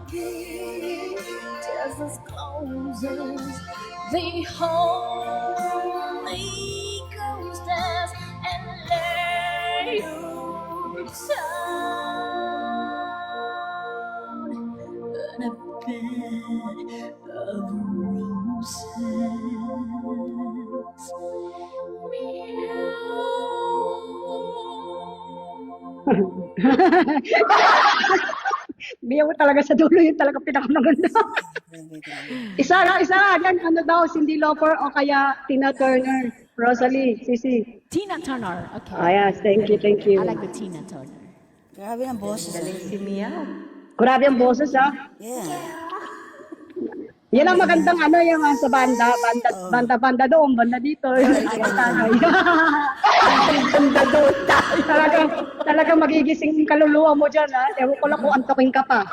Just as closes the Holy Ghost does and lay you down on a bed of roses. Biyaw talaga sa dulo, yun talaga pinakamaganda. Isa lang, yan, ano daw, Cindy Lauper o kaya Tina Turner, Rosalie, Sisi. Tina Turner. Okay. Yes, thank you, thank you. I like the Tina Turner. Grabe ang boses. Si Mia. Grabe ang boses, ha? Yeah. Yan ang magandang ano yung sa banda doon, banda dito. Banda doon. Talagang magigising yung kaluluwa mo dyan, ha? Ewan ko lang kung antokin ka pa.